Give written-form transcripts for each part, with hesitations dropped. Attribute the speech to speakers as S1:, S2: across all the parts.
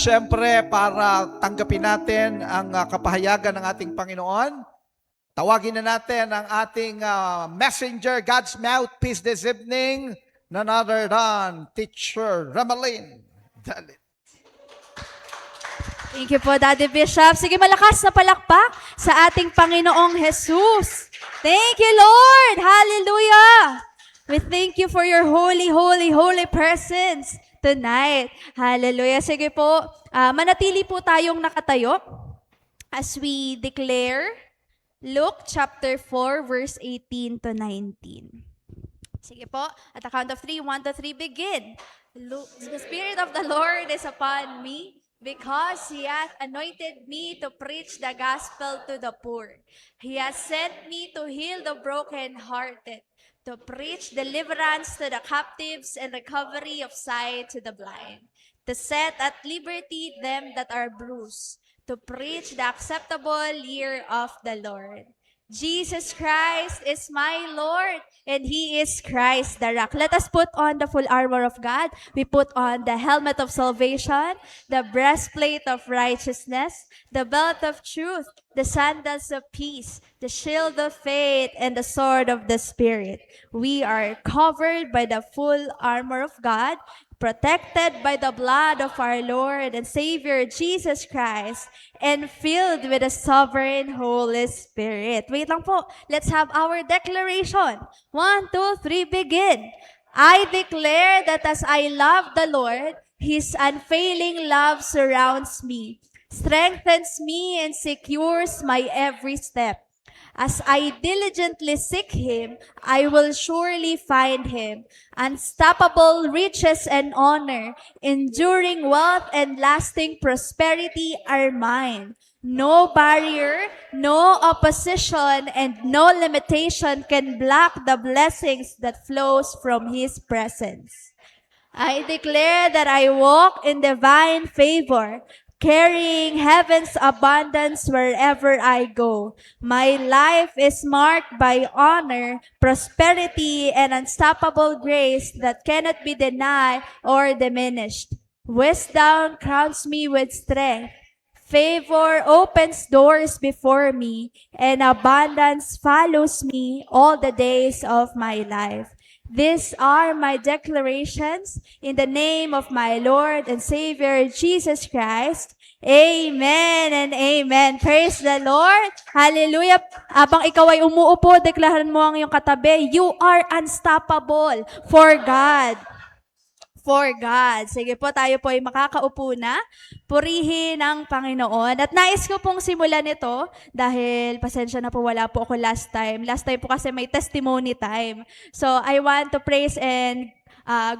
S1: Siyempre, para tanggapin natin ang kapahayagan ng ating Panginoon, tawagin na natin ang ating messenger, God's mouthpiece this evening, none other than Teacher Ramalyn Dalit.
S2: Thank you po, Daddy Bishop. Sige, malakas na palakpak sa ating Panginoong Jesus. Thank you, Lord. Hallelujah. We thank you for your holy, holy, holy presence tonight. Hallelujah. Sige po, manatili po tayong nakatayo as we declare Luke chapter 4, verse 18 to 19. Sige po, at the count of 3, 1 to 3, begin. The Spirit of the Lord is upon me, because He hath anointed me to preach the gospel to the poor. He has sent me to heal the brokenhearted, to preach deliverance to the captives and recovery of sight to the blind, to set at liberty them that are bruised, to preach the acceptable year of the Lord. Jesus Christ is my Lord, and He is Christ the Rock. Let us put on the full armor of God. We put on the helmet of salvation, the breastplate of righteousness, the belt of truth, the sandals of peace, the shield of faith, and the sword of the Spirit. We are covered by the full armor of God, protected by the blood of our Lord and Savior Jesus Christ, and filled with the sovereign Holy Spirit. Wait lang po. Let's have our declaration. 1, 2, 3, begin. I declare that as I love the Lord, His unfailing love surrounds me, strengthens me, and secures my every step. As I diligently seek Him, I will surely find Him. Unstoppable riches and honor, enduring wealth and lasting prosperity are mine. No barrier, no opposition, and no limitation can block the blessings that flows from His presence. I declare that I walk in divine favor, carrying heaven's abundance wherever I go. My life is marked by honor, prosperity, and unstoppable grace that cannot be denied or diminished. Wisdom crowns me with strength. Favor opens doors before me, and abundance follows me all the days of my life. These are my declarations in the name of my Lord and Savior Jesus Christ. Amen and amen. Praise the Lord. Hallelujah. Abang ikaw ay umuupo, deklaran mo ang iyong katabi, you are unstoppable for God. For God. Sige po, tayo po ay makakaupo na. Purihin ang Panginoon. At nais ko pong simulan ito dahil pasensya na po, wala po ako last time. Last time po kasi may testimony time. So, I want to praise and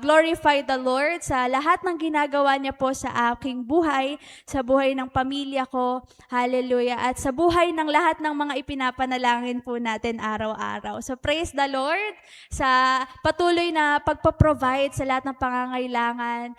S2: glorify the Lord sa lahat ng ginagawa niya po sa aking buhay, sa buhay ng pamilya ko. Hallelujah. At sa buhay ng lahat ng mga ipinapanalangin po natin araw-araw. So praise the Lord sa patuloy na pagpaprovide sa lahat ng pangangailangan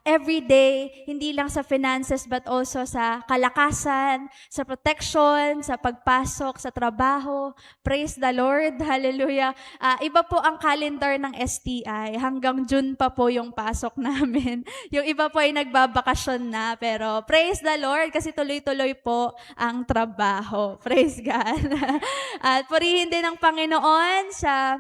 S2: every day, hindi lang sa finances but also sa kalakasan, sa protection, sa pagpasok, sa trabaho. Praise the Lord. Hallelujah. Iba po ang calendar ng STI. Hanggang June pa po yung pasok namin. Yung iba po ay nagbabakasyon na, pero praise the Lord kasi tuloy-tuloy po ang trabaho. Praise God. At purihin din ng Panginoon sa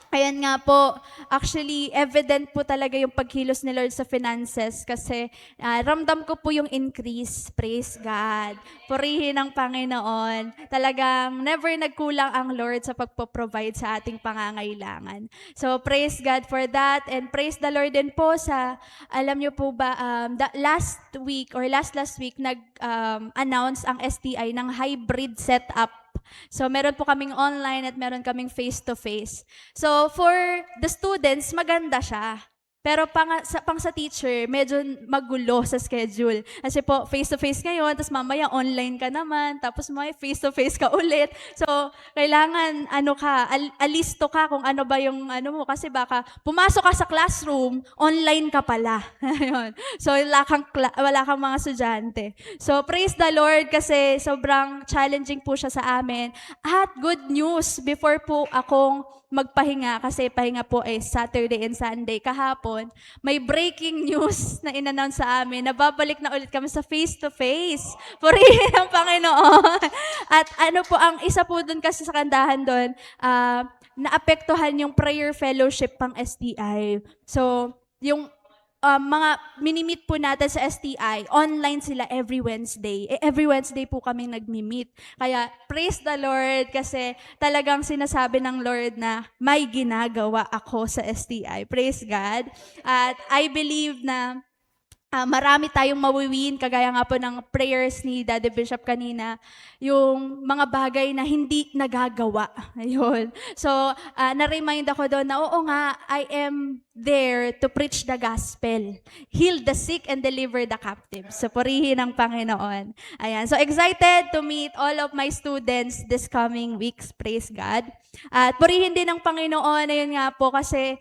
S2: ayan nga po, actually evident po talaga yung pagkilos ni Lord sa finances kasi ramdam ko po yung increase. Praise God. Purihin ang Panginoon. Talagang never nagkulang ang Lord sa pagpo-provide sa ating pangangailangan. So praise God for that, and praise the Lord din po sa, alam niyo po ba, last week nag-announce ang STI ng hybrid setup. So, meron po kaming online at meron kaming face-to-face. So, for the students, maganda siya. Pero pang sa teacher, medyo magulo sa schedule. Kasi po, face-to-face ngayon, tapos mamaya online ka naman, tapos may face-to-face ka ulit. So, kailangan, alisto ka kung ano ba yung mo. Kasi baka, pumasok ka sa classroom, online ka pala. So, wala kang mga estudyante. So, praise the Lord kasi sobrang challenging po siya sa amin. At good news, before po akong magpahinga, kasi pahinga po Saturday and Sunday kahapon, Panginoon, may breaking news na in-announce sa amin. Nababalik na ulit kami sa face-to-face. Purihin ang Panginoon. At ano po, ang isa po doon kasi sa kandahan doon, naapektuhan yung prayer fellowship pang STI. So, yung mga minimit po natin sa STI, online sila every Wednesday. Every Wednesday po kami nagmi-meet. Kaya praise the Lord kasi talagang sinasabi ng Lord na may ginagawa ako sa STI. Praise God. At I believe na marami tayong mawiwin, kagaya nga po ng prayers ni Daddy Bishop kanina, yung mga bagay na hindi nagagawa. Ayun. So, na-remind ako doon na, oo nga, I am there to preach the gospel. Heal the sick and deliver the captives. So, purihin ang Panginoon. Ayan. So, excited to meet all of my students this coming weeks. Praise God. At purihin din ng Panginoon. Ayun nga po kasi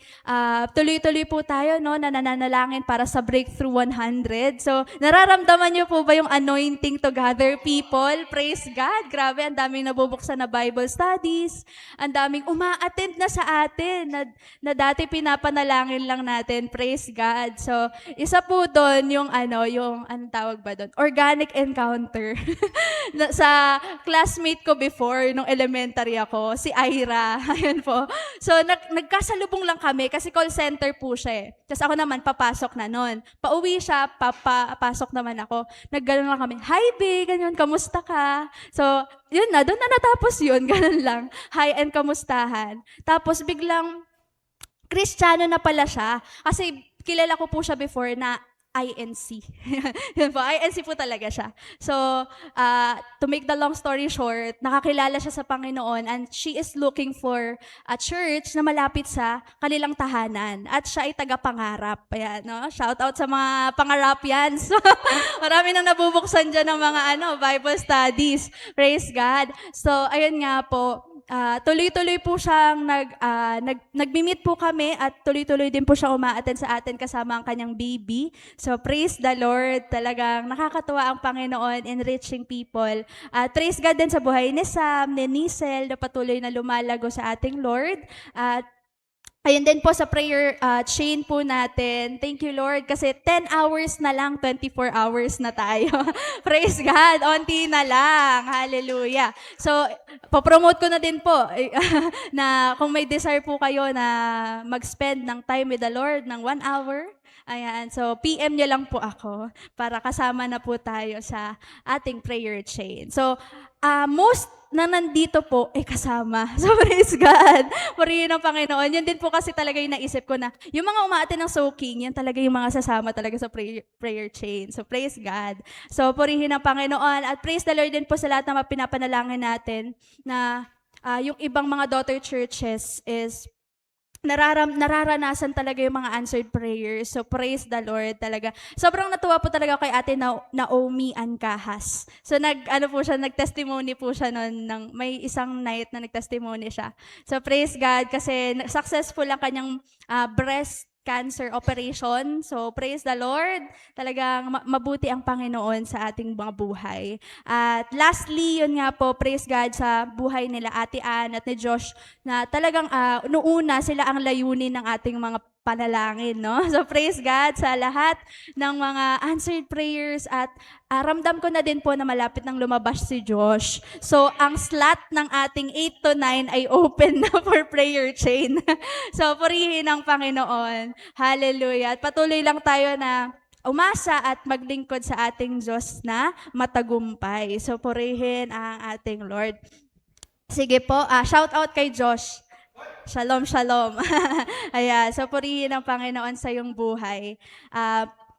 S2: tuloy-tuloy po tayo, no, na nananalangin para sa Breakthrough 100. So, nararamdaman niyo po ba yung anointing to gather people? Praise God. Grabe, ang daming nabubuksan na Bible studies. Ang daming uma-attend na sa atin na dati pinapanalangin lang natin. Praise God. So, isa po doon yung anong tawag ba doon? Organic encounter. Sa classmate ko before, nung elementary ako, si Ira. Ayun po. So, nagkasalubong lang kami kasi call center po siya eh. Tapos ako naman, papasok na nun. Pauwi siya, papasok naman ako. Nagganon lang kami, hi babe, ganyan, kamusta ka? So, yun na, doon na natapos yun, ganun lang. Hi and kamustahan. Tapos biglang, Kristiyano na pala siya. Kasi kilala ko po siya before na INC. Yun po, INC po talaga siya. So, to make the long story short, nakakilala siya sa Panginoon and she is looking for a church na malapit sa kanilang tahanan. At siya ay taga-pangarap. Ayan, no? Shout out sa mga pangarapians. Marami nang nabubuksan dyan ng mga Bible studies. Praise God. So, ayun nga po, tuloy-tuloy po siyang nagmi-meet po kami at tuloy-tuloy din po siya uma-attend sa atin kasama ang kanyang baby. So praise the Lord, talagang nakakatuwa ang Panginoon in reaching people. At praise God din sa buhay ni Sam, ni Nisel, na patuloy na lumalago sa ating Lord. At ayun din po sa prayer chain po natin. Thank you, Lord, kasi 10 hours na lang, 24 hours na tayo. Praise God, onti na lang. Hallelujah. So, popromote ko na din po na kung may desire po kayo na mag-spend ng time with the Lord ng 1 hour, ayan, so PM nyo lang po ako para kasama na po tayo sa ating prayer chain. So, most na nandito po, kasama. So, praise God. Purihin ang Panginoon. Yun din po kasi talaga yung naisip ko na, yung mga umaatin ng soaking, yan talaga yung mga sasama talaga sa prayer chain. So, praise God. So, purihin ang Panginoon. At praise the Lord din po sa lahat na mapinapanalangin natin na yung ibang mga daughter churches is nararanasan talaga yung mga answered prayers. So, praise the Lord talaga. Sobrang natuwa po talaga kay Ate Naomi Ancahas. So, nag-testimony po siya noon, may isang night na nag-testimony siya. So, praise God kasi successful ang kanyang breast cancer operation. So, praise the Lord. Talagang mabuti ang Panginoon sa ating mga buhay. At lastly, yun nga po, praise God sa buhay nila Ate Ann at ni Josh na talagang noona sila ang layunin ng ating mga panalangin, no? So, praise God sa lahat ng mga answered prayers at ramdam ko na din po na malapit nang lumabas si Josh. So, ang slot ng ating 8 to 9 ay open na for prayer chain. So, purihin ang Panginoon. Hallelujah. At patuloy lang tayo na umasa at maglingkod sa ating Diyos na matagumpay. So, purihin ang ating Lord. Sige po, shout out kay Josh. Shalom, shalom. Ayan, so purihin ang Panginoon sa iyong buhay.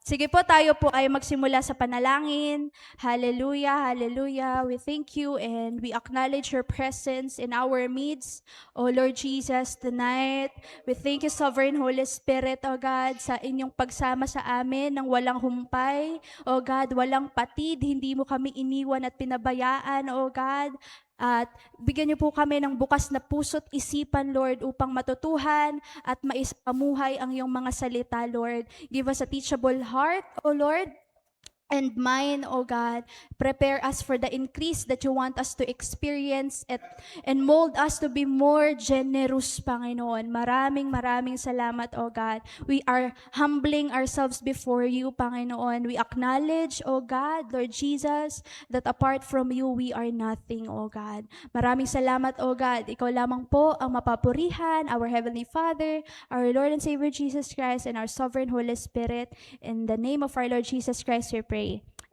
S2: Sige po, tayo po ay magsimula sa panalangin. Hallelujah, hallelujah. We thank you and we acknowledge your presence in our midst. O Lord Jesus, tonight, we thank you, Sovereign Holy Spirit, O God, sa inyong pagsama sa amin ng walang humpay. O God, walang patid, hindi mo kami iniwan at pinabayaan, O God. At bigyan niyo po kami ng bukas na puso't isipan, Lord, upang matutuhan at maisapamuhay ang iyong mga salita, Lord. Give us a teachable heart, O Lord. and mine, O God. Prepare us for the increase that you want us to experience and mold us to be more generous, Panginoon. Maraming salamat, O God. We are humbling ourselves before you, Panginoon. We acknowledge, O God, Lord Jesus, that apart from you, we are nothing, O God. Maraming salamat, O God. Ikaw lamang po ang mapapurihan, our Heavenly Father, our Lord and Savior Jesus Christ, and our Sovereign Holy Spirit. In the name of our Lord Jesus Christ, we pray.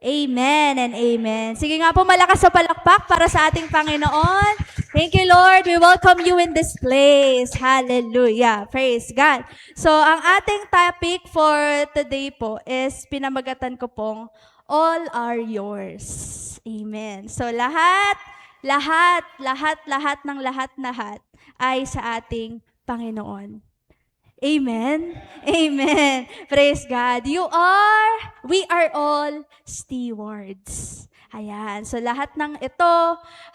S2: Amen and amen. Sige nga po, malakas sa palakpak para sa ating Panginoon. Thank you, Lord. We welcome you in this place. Hallelujah. Praise God. So, ang ating topic for today po is pinamagatan ko pong all are yours. Amen. So, lahat ng lahat ay sa ating Panginoon. Amen. Amen. Praise God. We are all stewards. Ayan. So lahat ng ito,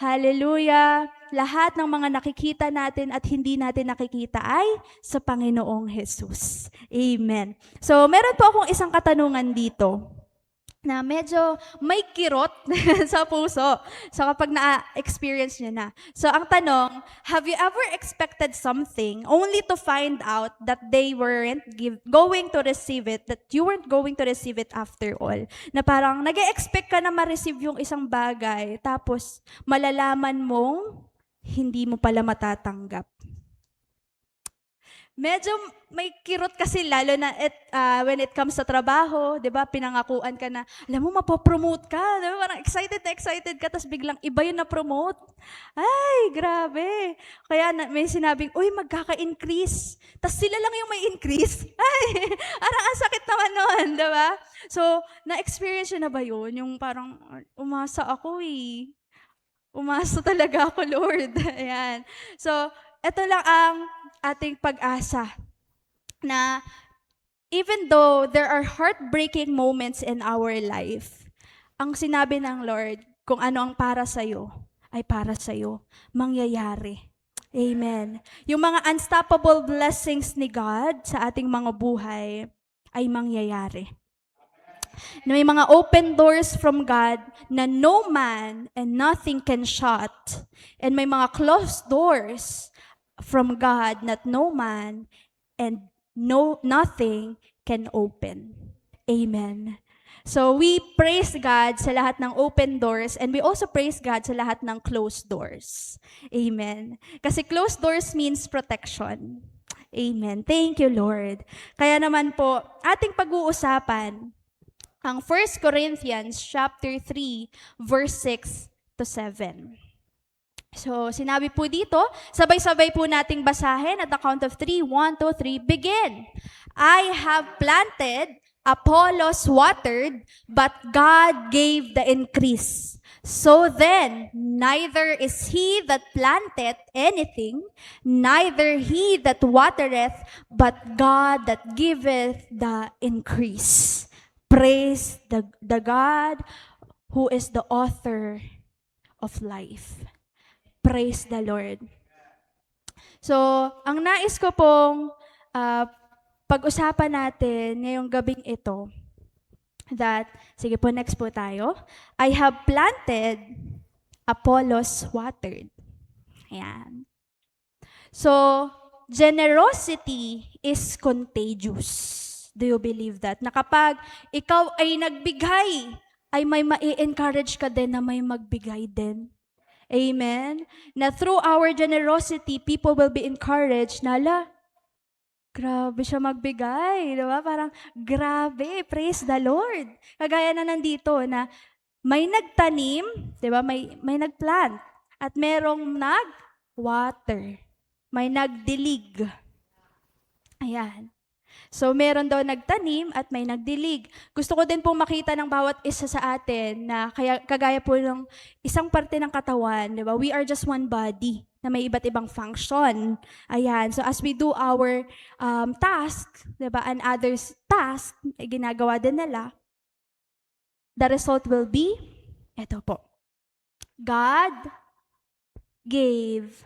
S2: hallelujah, lahat ng mga nakikita natin at hindi natin nakikita ay sa Panginoong Jesus. Amen. So meron po akong isang katanungan dito na medyo may kirot sa puso. So kapag na-experience nyo na. So ang tanong, have you ever expected something only to find out that they weren't going to receive it, that you weren't going to receive it after all? Na parang nag-e-expect ka na ma-receive yung isang bagay, tapos malalaman mong hindi mo pala matatanggap. Medyo may kirot kasi lalo na when it comes sa trabaho, 'di ba? Pinangakuan ka na, alam mo mapopromote ka, 'di ba? Parang excited ka tapos biglang iba 'yung na-promote. Ay, grabe. Kaya may sinabing, "Uy, magkaka-increase." Tapos sila lang 'yung may increase. Ay, parang ang sakit naman noon, 'di ba? So, na-experience na ba 'yun? Yung parang umasa ako eh. Umasa talaga ako, Lord. Ayan. So, ito lang ang ating pag-asa na even though there are heartbreaking moments in our life, ang sinabi ng Lord, kung ano ang para sa'yo, ay para sa'yo. Mangyayari. Amen. Yung mga unstoppable blessings ni God sa ating mga buhay ay mangyayari. Na may mga open doors from God na no man and nothing can shut. And may mga closed doors from God that no man and nothing can open. Amen. So we praise God sa lahat ng open doors and we also praise God sa lahat ng closed doors. Amen. Kasi closed doors means protection. Amen. Thank you, Lord. Kaya naman po, ating pag-uusapan ang 1 Corinthians chapter 3 verse 6 to 7. So, sinabi po dito, sabay-sabay po nating basahin at the count of 3, 1, 2, 3, begin. I have planted, Apollos watered, but God gave the increase. So then, neither is he that planteth anything, neither he that watereth, but God that giveth the increase. Praise the God who is the author of life. Praise the Lord. So, ang nais ko pong pag-usapan natin ngayong gabing ito, sige po, next po tayo. I have planted, Apollos watered. Ayan. So, generosity is contagious. Do you believe that? Na kapag ikaw ay nagbigay, ay may ma-encourage ka din na may magbigay din. Amen? Na through our generosity, people will be encouraged na, grabe siya magbigay. Diba? Parang, grabe, praise the Lord. Kagaya na nandito na may nagtanim, diba? May nagplant. At merong nag-water. May nagdilig. Ayan. So, meron daw nagtanim at may nagdilig. Gusto ko din pong makita ng bawat isa sa atin na kagaya po ng isang parte ng katawan, di ba? We are just one body na may iba't ibang function. Ayan. So, as we do our task, di ba, and others' task, ginagawa din nila, the result will be, eto po, God gave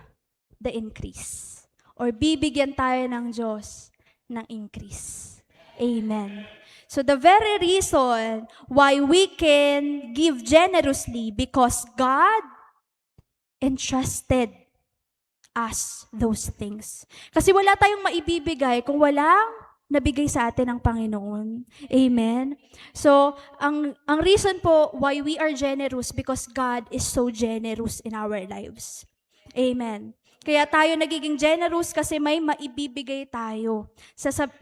S2: the increase. Or bibigyan tayo ng Diyos ng increase. Amen. So the very reason why we can give generously because God entrusted us those things. Kasi wala tayong maibibigay kung walang nabigay sa atin ng Panginoon. Amen? So, ang reason po why we are generous because God is so generous in our lives. Amen. Kaya tayo nagiging generous kasi may maibibigay tayo.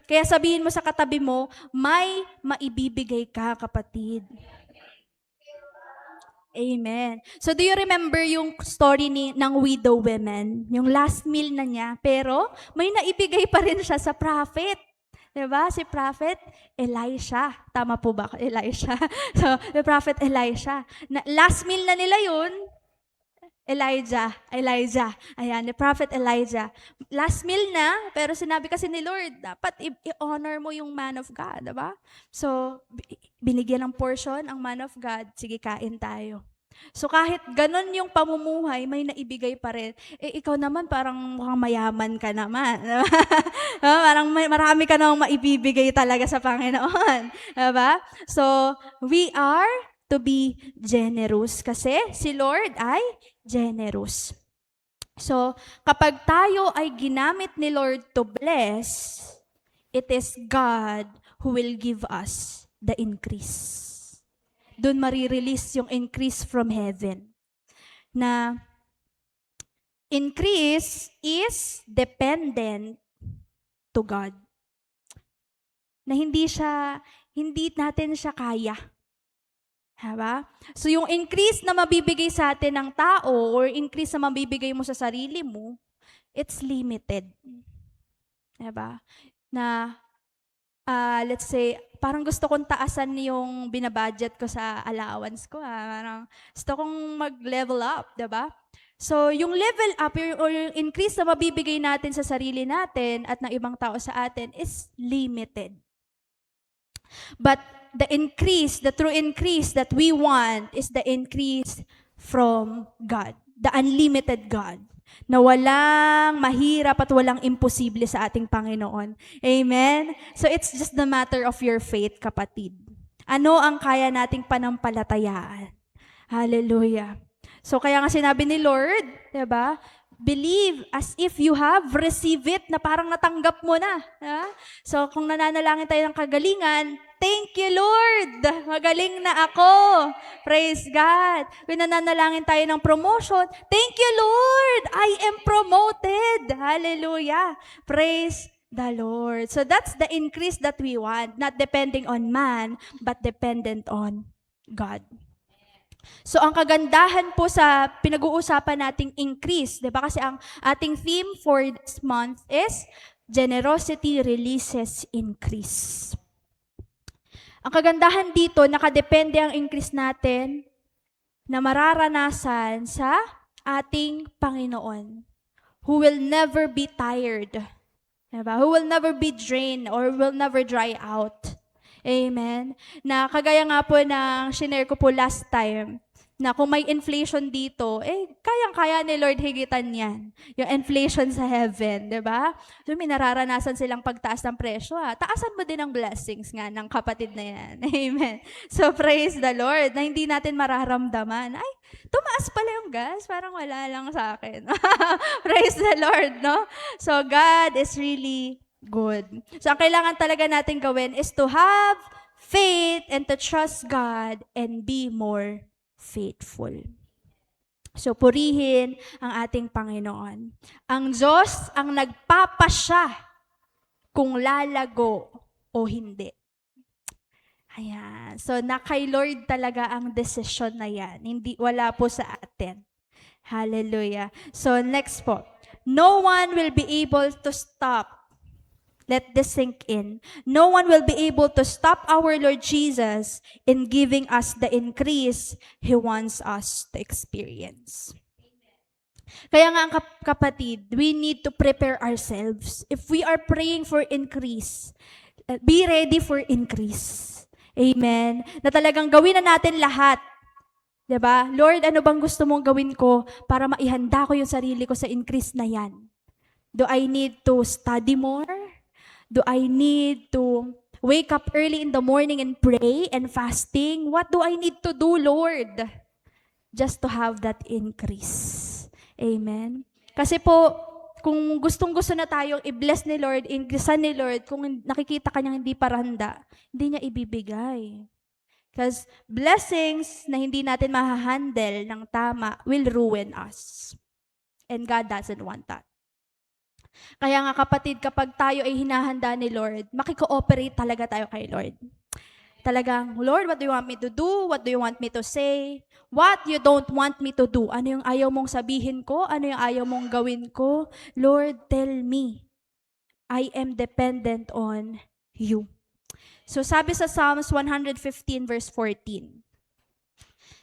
S2: Kaya sabihin mo sa katabi mo, may maibibigay ka, kapatid. Amen. So do you remember yung story ng widow woman? Yung last meal na niya, pero may naibigay pa rin siya sa prophet. Diba? Si Prophet Elisha. Tama po ba? Elisha. So, the Prophet Elisha. Last meal na nila yun, Elijah. Ayan, the Prophet Elijah. Last meal na, pero sinabi kasi ni Lord, dapat i-honor mo yung man of God, diba? So, binigyan ng portion ang man of God, sige, kain tayo. So, kahit ganun yung pamumuhay, may naibigay pa rin. Ikaw naman, parang mukhang mayaman ka naman. Parang marami ka namang maibibigay talaga sa Panginoon. Diba? So, we are to be generous kasi si Lord ay generous. So, kapag tayo ay ginamit ni Lord to bless, it is God who will give us the increase. Doon marirelease yung increase from heaven. Na increase is dependent to God. Na hindi natin siya kaya. Diba? So yung increase na mabibigay sa atin ng tao or increase na mabibigay mo sa sarili mo, it's limited. Diba? Na let's say, parang gusto kong taasan yung binabudget ko sa allowance ko. Parang gusto kong mag-level up, diba? So, yung level up or yung increase na mabibigay natin sa sarili natin at ng ibang tao sa atin is limited. But the true increase that we want is the increase from God, the unlimited God, na walang mahirap at walang imposible sa ating Panginoon. Amen? So it's just the matter of your faith, kapatid. Ano ang kaya nating panampalatayaan? Hallelujah. So kaya nga sinabi ni Lord, diba? Believe as if you have received it, na parang natanggap mo na. Diba? So kung nananalangin tayo ng kagalingan, thank you, Lord. Magaling na ako. Praise God. Kung nananalangin tayo ng promotion, thank you, Lord. I am promoted. Hallelujah. Praise the Lord. So that's the increase that we want, not depending on man, but dependent on God. So ang kagandahan po sa pinag-uusapan nating increase, 'di ba? Kasi ang ating theme for this month is generosity releases increase. Ang kagandahan dito, nakadepende ang increase natin na mararanasan sa ating Panginoon, who will never be tired, diba? Who will never be drained or will never dry out. Amen? Na kagaya nga po ng shinare ko po last time, na kung may inflation dito, kayang-kaya ni Lord higitan yan. Yung inflation sa heaven, di ba? So may nararanasan silang pagtaas ng presyo. Taasan mo din ang blessings nga ng kapatid na yan. Amen. So praise the Lord na hindi natin mararamdaman. Ay, tumaas pala yung gas, parang wala lang sa akin. Praise the Lord, no? So God is really good. So ang kailangan talaga natin gawin is to have faith and to trust God and be more faithful. So purihin ang ating Panginoon. Ang Diyos ang nagpapasya kung lalago o hindi. Ayan. So na kay Lord talaga ang desisyon na yan. Wala po sa atin. Hallelujah. So next po. No one will be able to stop. Let this sink in. No one will be able to stop our Lord Jesus in giving us the increase He wants us to experience. Kaya nga ang kapatid, we need to prepare ourselves. If we are praying for increase, be ready for increase. Amen. Na talagang gawin na natin lahat. Diba? Lord, ano bang gusto mong gawin ko para maihanda ko yung sarili ko sa increase na yan? Do I need to study more? Do I need to wake up early in the morning and pray and fasting. What do I need to do, Lord? Just to have that increase. Amen. Kasi po, kung gustong-gusto na tayong i-bless ni Lord, ingresan ni Lord, kung nakikita ka niyang hindi paranda, hindi niya ibibigay. Because blessings na hindi natin mahahandle ng tama will ruin us. And God doesn't want that. Kaya nga kapatid, kapag tayo ay hinahanda ni Lord, makikooperate talaga tayo kay Lord. Talagang, Lord, what do you want me to do? What do you want me to say? What you don't want me to do? Ano yung ayaw mong sabihin ko? Ano yung ayaw mong gawin ko? Lord, tell me. I am dependent on you. So sabi sa Psalms 115 verse 14,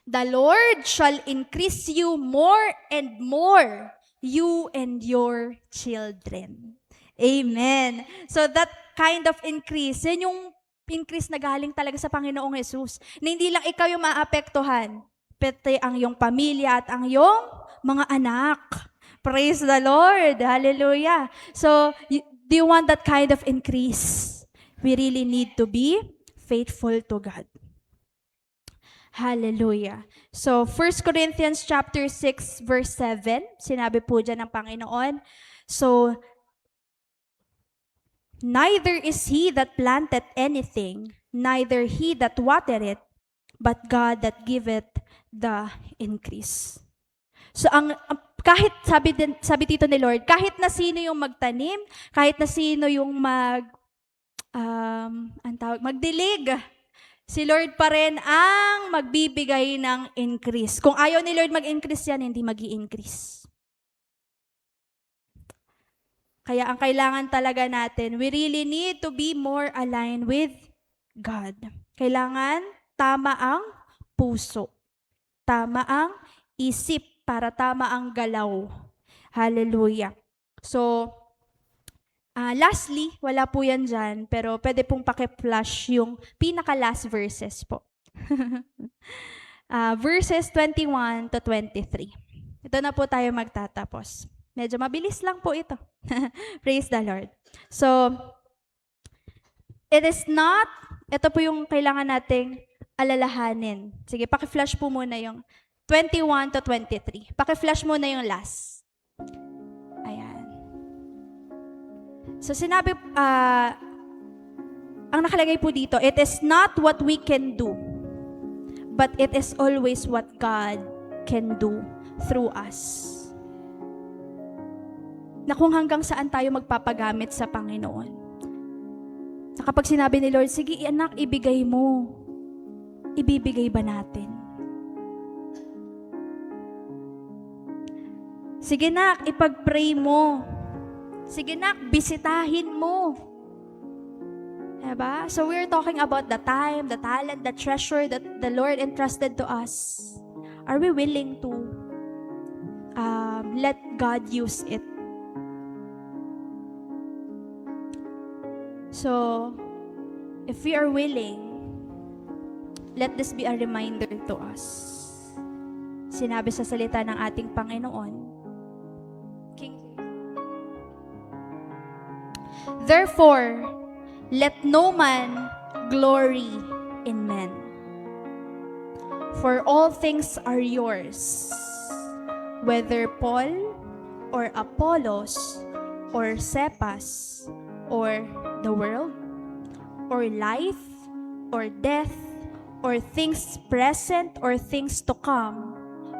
S2: the Lord shall increase you more and more, you and your children. Amen. So that kind of increase, yan yung increase na galing talaga sa Panginoong Jesus. Na hindi lang ikaw yung maapektuhan, pati ang iyong pamilya at ang iyong mga anak. Praise the Lord. Hallelujah. So, do you want that kind of increase? We really need to be faithful to God. Hallelujah. So, 1 Corinthians chapter 6 verse 7, sinabi po dyan ng Panginoon, so, neither is he that planteth anything, neither he that watereth it, but God that giveth the increase. So kahit sabi dito ni Lord, kahit na sino yung magtanim, kahit na sino yung magdilig, si Lord pa rin ang magbibigay ng increase. Kung ayaw ni Lord mag-increase yan, hindi mag-i-increase. Kaya ang kailangan talaga natin, we really need to be more aligned with God. Kailangan tama ang puso. Tama ang isip para tama ang galaw. Hallelujah. So, lastly, wala po yan dyan, pero pwede pong paki-flash yung pinaka-last verses po. Verses 21 to 23. Ito na po tayo magtatapos. Medyo mabilis lang po ito. Praise the Lord. So, it is not, ito po yung kailangan nating alalahanin. Sige, paki-flash po muna yung 21 to 23. Paki-flash muna yung last. Ayan. So, sinabi, ang nakalagay po dito, it is not what we can do, but it is always what God can do through us. Na kung hanggang saan tayo magpapagamit sa Panginoon. Na kapag sinabi ni Lord, sige anak, ibigay mo. Ibibigay ba natin? Sige nak, ipag-pray mo. Sige nak, bisitahin mo. Diba? So we're talking about the time, the talent, the treasure that the Lord entrusted to us. Are we willing to let God use it? So, if we are willing, let this be a reminder to us. Sinabi sa salita ng ating Panginoon, therefore, let no man glory in men. For all things are yours, whether Paul or Apollos or Cephas or the world, or life, or death, or things present, or things to come,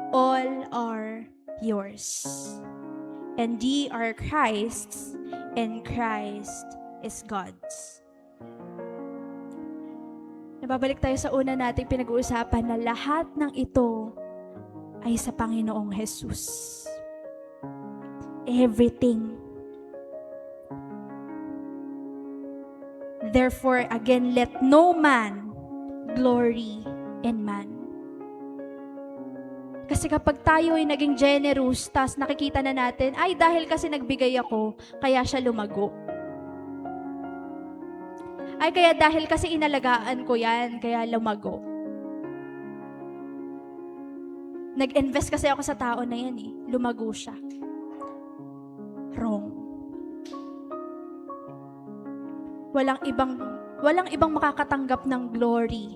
S2: all are yours. And ye are Christ's, and Christ is God's. Nababalik tayo sa una nating pinag-uusapan na lahat ng ito ay sa Panginoong Jesus. Everything. Therefore, again, let no man glory in man. Kasi kapag tayo ay naging generous, tas nakikita na natin, ay dahil kasi nagbigay ako, kaya siya lumago. Ay kaya dahil kasi inalagaan ko yan, kaya lumago. Nag-invest kasi ako sa tao na yan eh, lumago siya. Wrong. walang ibang makakatanggap ng glory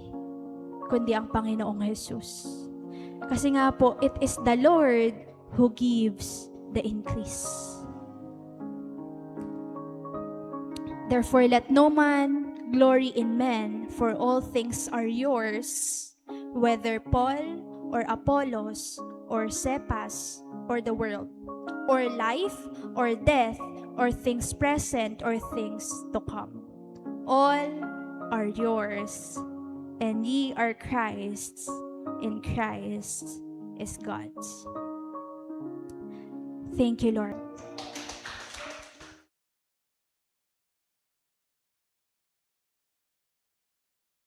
S2: kundi ang Panginoong Jesus. Kasi nga po, it is the Lord who gives the increase. Therefore, let no man glory in men, for all things are yours, whether Paul or Apollos or Cephas or the world, or life or death, or things present or things to come. All are yours, and ye are Christ's, and Christ is God's. Thank you, Lord.